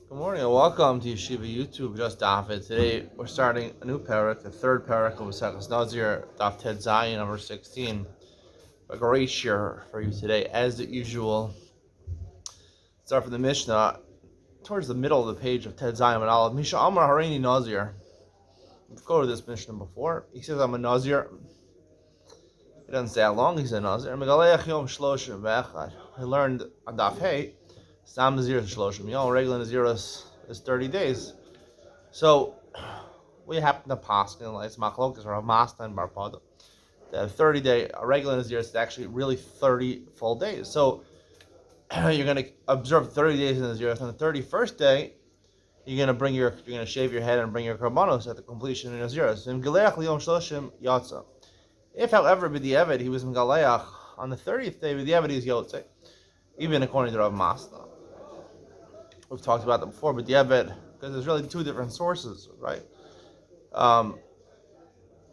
Good morning and welcome to Yeshiva YouTube, just Daf It. Today we're starting a new parak, the third parak of Nazir, Daf Ted Zion, number 16. A great share for you today, as usual. Start from the Mishnah, towards the middle of the page of Ted Zion and Aleph. Misha Amar Hareini Nazir. We've quoted this Mishnah before. He says, I'm a Nazir. He doesn't say how long he's a Nazir. I learned on Daf It. Sam Nazir is Shloshim Yom, regular Nazir is 30 days. So, we happen to pass, it's Machlokas or Amasta and Barpada. That 30-day, a regular Nazir is actually really 30 full days. So, you're going to observe 30 days in Nazir. On the 31st day, you're going to shave your head and bring your karbanos at the completion of Nazir. If, however, b'di'evet, he was Mgaleach, on the 30th day, b'di'evet, he's Yotze, even according to Rav Masna. We've talked about that before, but because there's really two different sources, right?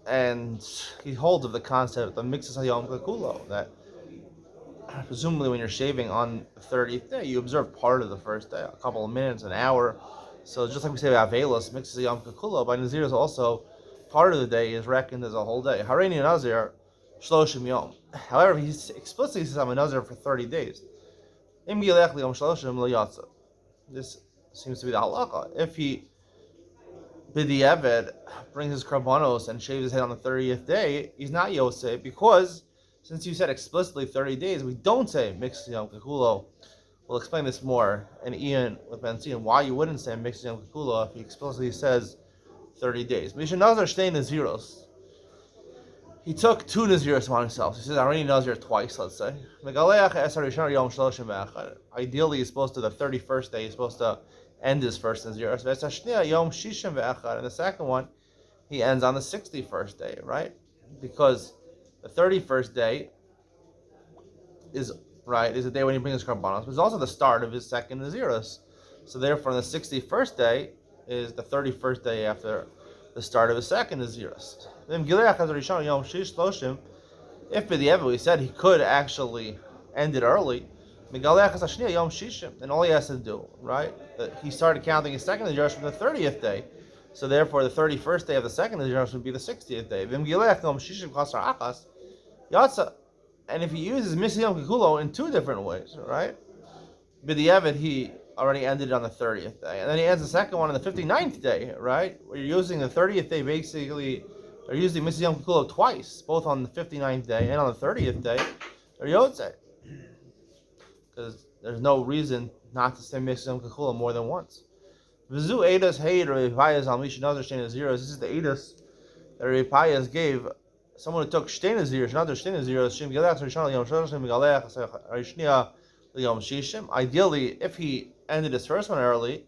And he holds of the concept of mixes hayom kakulo, that presumably when you're shaving on the 30th day, you observe part of the first day, a couple of minutes, an hour. So just like we say about Avelos, mixes hayom kakulo, by Nazir is also part of the day is reckoned as a whole day. Hareini Nazir, shloshim yom. However, he explicitly says I'm a Nazir for 30 days. Im gilech liyom shloshim lo yatsa. This seems to be the halakha. If he b'di'evet brings his karbanos and shaves his head on the 30th day, he's not yosei, because since you said explicitly 30 days, we don't say mixed yom kakulo. We'll explain this more in Ian with Benzin why you wouldn't say mixed yom kakulo if he explicitly says 30 days. Misha Nazir shtei naziros. He took two naziros on himself. He says, I already Nazir twice, let's say. Ideally, he's supposed to, the 31st day, he's supposed to end his first nazir. And the second one, he ends on the 61st day, right? Because the 31st day is the day when he brings his karbanos, but it's also the start of his second naziros. So therefore, the 61st day is the 31st day after the start of his second naziros. If b'di'evet we said he could actually end it early, then all he has to do, right? He started counting his second naziros from the 30th day, so therefore the 31st day of the second naziros would be the 60th day. And if he uses Misyom Kikulo in two different ways, right? B'di'evet he already ended on the 30th day, and then he ends the second one on the 59th day, right? Where you're using the 30th day basically. They're using Mrs. Yom Kikulo twice, both on the 59th day and on the 30th day. They're Yotzei. Because there's no reason not to say Mrs. Yom Kikulo more than once. Vizu Eidas Heid or Revayas al Mishin other Shtei Naziros. This is the Eidas that Revayas gave someone who took Shtei Naziros, another Shtei Naziros, Shem Galech, Rishon Yom Shoshim, Galech, Rishnia, Yom Shishim. Ideally, if he ended his first one early,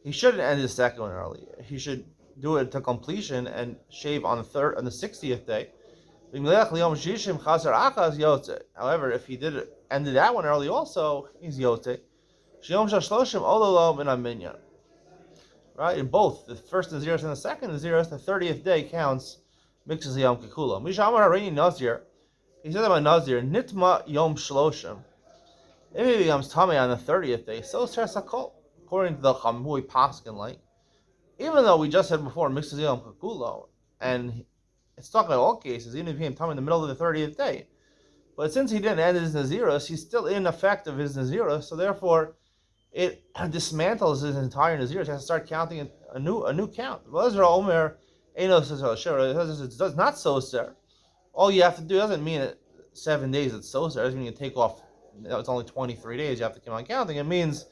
he shouldn't end his second one early. He should do it to completion and shave on the 60th day. However, if he ended that one early also, he's Yotze. Right? In both the first Naziros and the second Naziros, the 30th day counts mixes Yom Kikulo. Nazir. He said about Nazir, Nitma Yom Shloshim. If he becomes Tamei on the 30th day, so starts Sakol. According to the Chamui Paskin, like, even though we just said before, mixes Yom Kakulo, and it's talking about all cases, even if he came in the middle of the 30th day. But since he didn't end his Naziros, he's still in effect of his Naziros, so therefore it dismantles his entire Naziros. He has to start counting a new count. It's not so, sir. All you have to do doesn't mean it 7 days it's so, sir. It doesn't mean you take off, it's only 23 days, you have to keep on counting. It means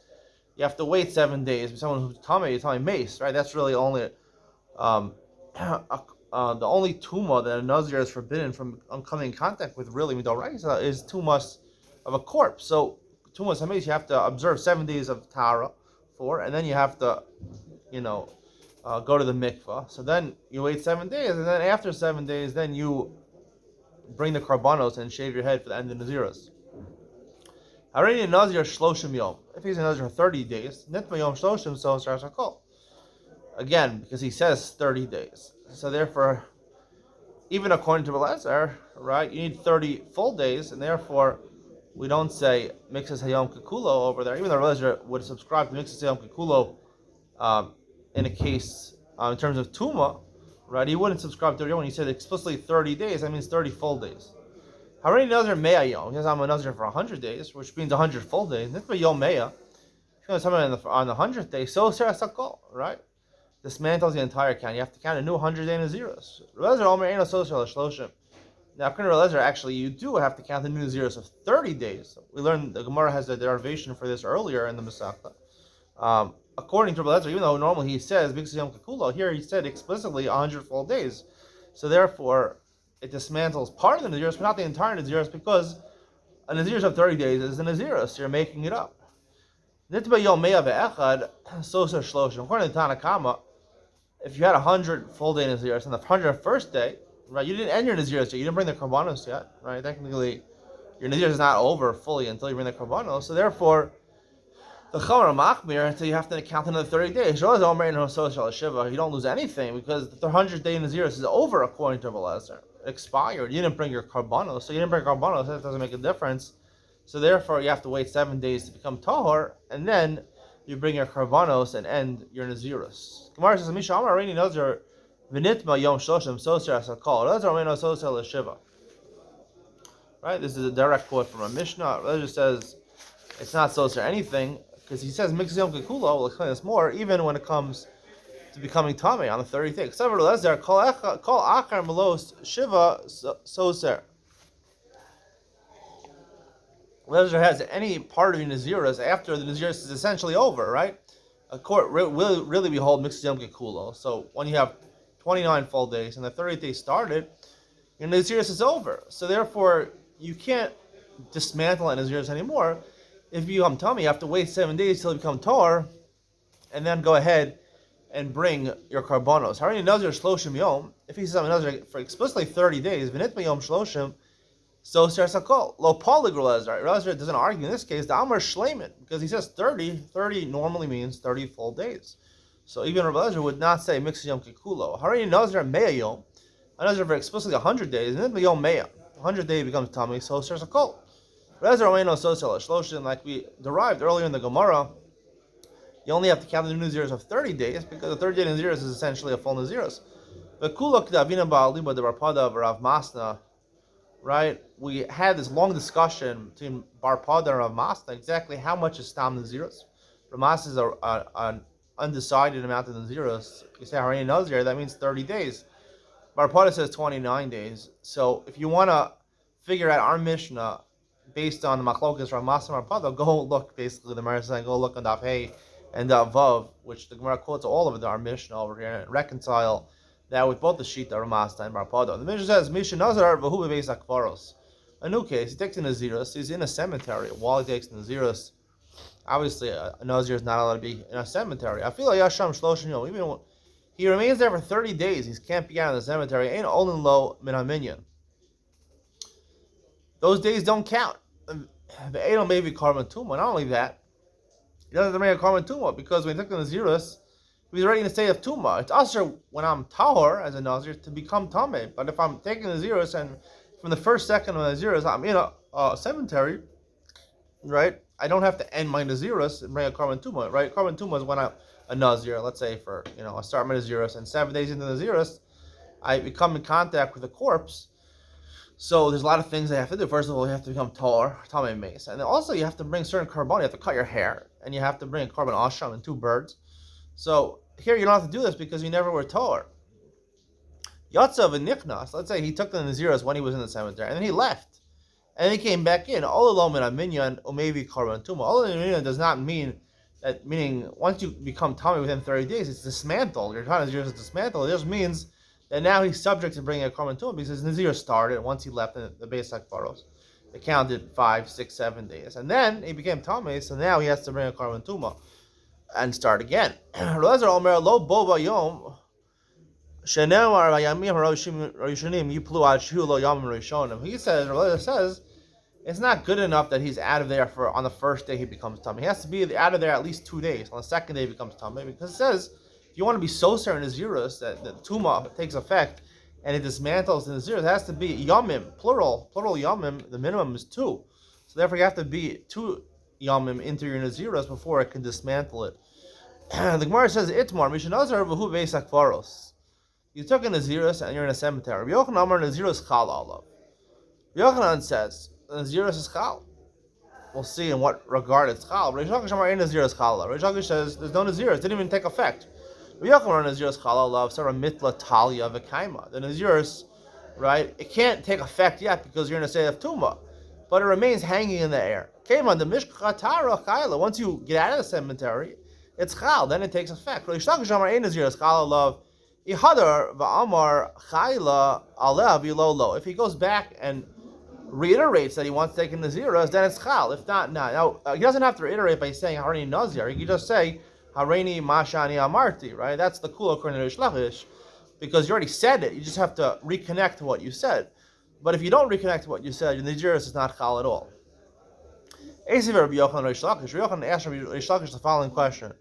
you have to wait 7 days for someone who's Tomei mace, right? That's really only the only tuma that a Nazir is forbidden from coming in contact with, really, midoraisa, is tumas of a corpse. So tumas mace you have to observe 7 days of tara for, and then you have to, go to the mikvah. So then you wait 7 days, and then after 7 days, then you bring the karbanos and shave your head for the end of Naziros. Already Nazir Shloshim Yom. If he's a Nazir for 30 days, Nitma Yom Shloshim, so Shashakol. Again, because he says 30 days. So therefore, even according to Belezer, right, you need 30 full days, and therefore we don't say Mixes Hayom Kikulo over there. Even though Belezer would subscribe to Mixes Hayom Kikulo in a case in terms of Tuma, right? He wouldn't subscribe to the when he said explicitly 30 days. That means 30 full days. Harei Nazir Meya Yom. He says I'm a Nazir for 100 days, which means 100 full days. Nitba Yom Meya. If you someone on the 100th day, so Sakol, right? Dismantles the entire count. You have to count a new 100 day Naziros. Now, according to Relezer, actually, you do have to count the new Naziros of 30 days. We learned the Gemara has a derivation for this earlier in the Masechta. According to Relezer, even though normally he says here he said explicitly 100 full days. So therefore, it dismantles part of the Naziros, but not the entire Naziros, because a Naziros of 30 days is a Naziros. So you're making it up. Nitba Yom Me'ah ve'echad, Soser Shloshim. According to Tanakama, if you had 100 full day Naziros on the 101st day, right, you didn't end your Naziros yet, you didn't bring the Karbanos yet, right? Technically, your Naziros is not over fully until you bring the Karbanos, so therefore, the Chomer Machmir, until you have to count another 30 days. You don't lose anything because the 100 day Naziros is over according to Belezer. It expired. You didn't bring your Karbanos, so you didn't bring Karbanos, that doesn't make a difference. So therefore, you have to wait 7 days to become Tahor, and then you bring your Karbanos and end your Naziros. Gemara says, Misha Amar Reini Nazir V'nitma Yom Shloshim Soser Asakol. Nazir Reino Soser L'Shiva. Right? This is a direct quote from a Mishnah. Nazir says it's not Soser anything, because he says Mix Yom Kekulo, we'll explain this more, even when it comes to becoming Tameh on the 30th day. Except for Nazir, Kol Achar Melos Shiva Soser. Whether has any part of your Naziros after the Naziros is essentially over, right? A court will really behold mixed Yom Kekulo. So when you have 29 full days and the 30th day started, your Naziros is over. So therefore, you can't dismantle a Naziros anymore. If you become Tummy, you have to wait 7 days till you become Tor, and then go ahead and bring your Karbonos. How are you Nazir Shloshim Yom? If he says I'm a Nazir for explicitly 30 days, V'nitma Yom Shloshim, so Sakol. Lo Polig Relezer. Relezer doesn't argue in this case, the Amar Shleiman, because he says 30. 30 normally means 30 full days. So even Relezer would not say Mix Yom Kekulo. Harini Nazir Meya Yom. A Nazir for explicitly 100 days, and then Yom Meya. 100 days becomes Tamei, so Sakol. Relezer Omeino So Shloshim, like we derived earlier in the Gemara, you only have to count the new Naziros of 30 days, because the 30 day Naziros is essentially a full Naziros. But Kulok Davina Ba'aliba the Rapada of Rav Masna. Right, we had this long discussion between Bar Pada and Rav Masna exactly how much is Stam Naziros. Rav Masna is an undecided amount of Naziros. You say Harini Nazir, that means 30 days. Bar Pada says 29 days. So if you want to figure out our Mishnah based on the Machlokas Rav Masna and Bar Pada, go look basically the Gemara saying go look on Daf It and Daf Vav, which the Gemara quotes all of our Mishnah over here, and reconcile that with both the Shita, Ramasta, and Barpada. The Mishnah says, Misha Nazar, Vahu Bebeis Akvaros. A new case, he takes a Naziros, he's in a cemetery. While he takes the Naziros, obviously a Nazir is not allowed to be in a cemetery. I feel like Yasham Shloshin Yom, even when he remains there for 30 days, he can't be out of the cemetery. Ain't Olin Lo Minaminyan. Those days don't count. The Adon may be Karban Tumah. Not only that, he doesn't have to make a Karban Tumah, because when he took the Naziros, he's already in a state of Tumah. It's usher when I'm Tahor as a Nazir to become Tameh. But if I'm taking the Naziros and from the first second of the Naziros I'm in a cemetery, right? I don't have to end my Naziros and bring a Karban Tumah, right? Karban Tumah is when I'm a Nazir, let's say for, I start my Naziros and 7 days into the Naziros, I become in contact with a corpse. So there's a lot of things I have to do. First of all, you have to become Tameh Mace. And then also you have to bring certain Karban. You have to cut your hair. And you have to bring a Karban Asham and 2 birds. So here you don't have to do this because you never were Torah. Yatzav and Nichnas, let's say he took the Naziros when he was in the cemetery, and then he left. And he came back in. All alone in a minyan, or maybe Karban Tumah. All in a minyan does not mean that, meaning once you become Tommy within 30 days, it's dismantled. Your time Nazir is dismantled. It just means that now he's subject to bringing a Karban Tumah because his Nazir started once he left the Beis HaKvaros. It counted 5, 6, 7 days. And then he became Tommy, so now he has to bring a Karban Tumah and start again. Relezer Omer Lo Bova Yom Shenemar Vayamim Rishonim Yiplu Ad Shu Lo Yamim Rishonim. Relezer says it's not good enough that he's out of there on the first day he becomes tummy. He has to be out of there at least 2 days. On the second day he becomes tummy, because it says if you want to be so certain in Nazirus that the Tumah takes effect and it dismantles the Nazirus, it has to be Yamim, plural Yamim. The minimum is 2, so therefore you have to be 2 Yamim into your Nazirus before it can dismantle it. The Gemara says Itmar Mishanazar Vahu Beisak Faros. You took a Nazirus and you're in a cemetery. Rabbi Yochanan Amar Nazirus Chal Alav. Rabbi Yochanan says Nazirus is Chal. We'll see in what regard it's Chal. Reish Lakish Amar Ein Nazirus Chal Alav. Reish Lakish says there's no Nazirus. It didn't even take effect. Rabbi Yochanan Amar Nazirus Chal Alav. Sarah Mitla Talia V'Kaima. The Nazirus, right? It can't take effect yet because you're in a state of Tumah, but it remains hanging in the air. Came on the Mishkatara Chayla. Once you get out of the cemetery, it's Chal. Then it takes effect. Reish Lakish Amar Ein Nazirus Chal Alav. Ihadar va'amar chayla alev yilolo. If he goes back and reiterates that he wants to take a Naziras, then it's Chal. If not, no. Now, he doesn't have to reiterate by saying Harini Nazir. He can just say Harini Mashani Amarti, right? That's the cool according to Reish Lakish, because you already said it. You just have to reconnect to what you said. But if you don't reconnect to what you said, your Naziras is not Chal at all. Asiv Rabbi Yochanan Reish Lakish. Rabbi Yochanan asked Rabbi Reish Lakish the following question.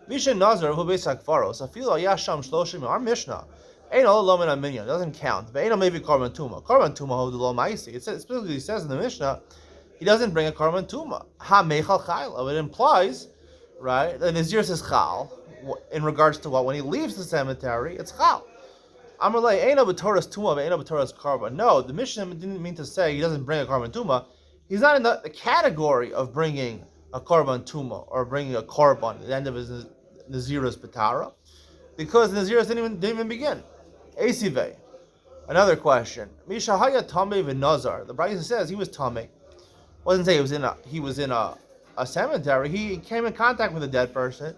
Misha Nazir who beisak faros. Afilo yasham shloshim. Our Mishnah ain't all lomin aminyan. Doesn't count. But ain't maybe korban tuma. Korban tuma hold the lo ma'isi. It specifically says in the Mishnah he doesn't bring a korban tuma. Ha meichal chayla. It implies, right, that Nazirus is chal in regards to what when he leaves the cemetery it's chal. Amalei ain't b'toras tuma, but ain't b'toras korban. No, the Mishnah didn't mean to say he doesn't bring a korban tuma. He's not in the category of bringing a korban tuma or bringing a korban at the end of his Nazirus Betara, because Nazirus didn't even begin. Asive. Another question. Mishahaya Tameh v'Nazar. The Brisa says he was Tameh. Wasn't say he was in a cemetery. He came in contact with a dead person,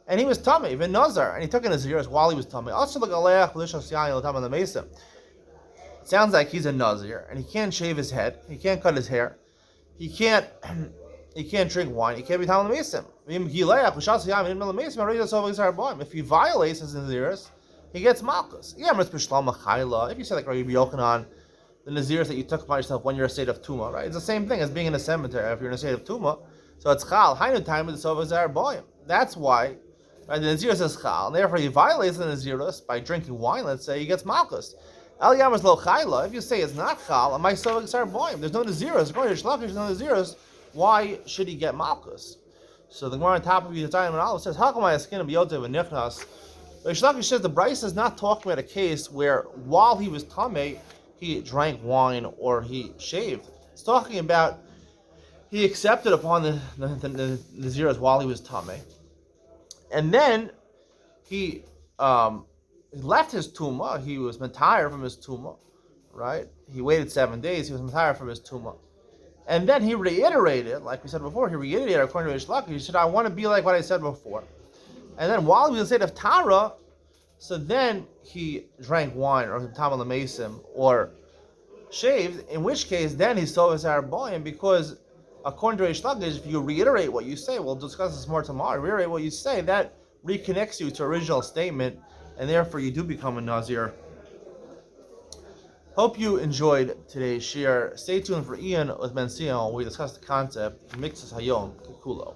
and he was Tameh v'Nazar, and he took a Nazirus while he was Tameh. Also look aleach l'shasyayin l'tam on the mesa. It sounds like he's a Nazir, and he can't shave his head. He can't cut his hair. He can't drink wine. He can't be Talmud Mesim. If he violates his Naziris, he gets Malchus. If you say like Rabbi Yochanan, the Naziris that you took upon yourself when you're in a state of Tumah, right? It's the same thing as being in a cemetery if you're in a state of Tumah. So it's Chal. That's why, right, the Naziris is Chal, and therefore he violates the Naziris by drinking wine, let's say, he gets Malchus. If you say it's not Chal, there's no Naziris. According to Shlakish, there's no Naziris. Why should he get Malchus? So the Gemara on top of Yitayim and Aleph says, "How come I skin biyotev and nichnas?" Reish Lakish says the Brisa is not talking about a case where while he was tamei he drank wine or he shaved. It's talking about he accepted upon the Naziras while he was tamei, and then he left his tumah. He was matayr from his tumah, right? He waited 7 days. He was matayr from his tumah. And then he reiterated, like we said before, according to Reish Lakish, he said, I want to be like what I said before. And then while he was in the state of Tara, so then he drank wine or Tamal Mesim or shaved, in which case then he saw his Araboyim, because according to Reish Lakish, if you reiterate what you say, we'll discuss this more tomorrow, reiterate what you say, that reconnects you to original statement, and therefore you do become a Nazir. Hope you enjoyed today's shir. Stay tuned for Ian with Ben Sion where we discuss the concept of Mixas Hayom Kikulo.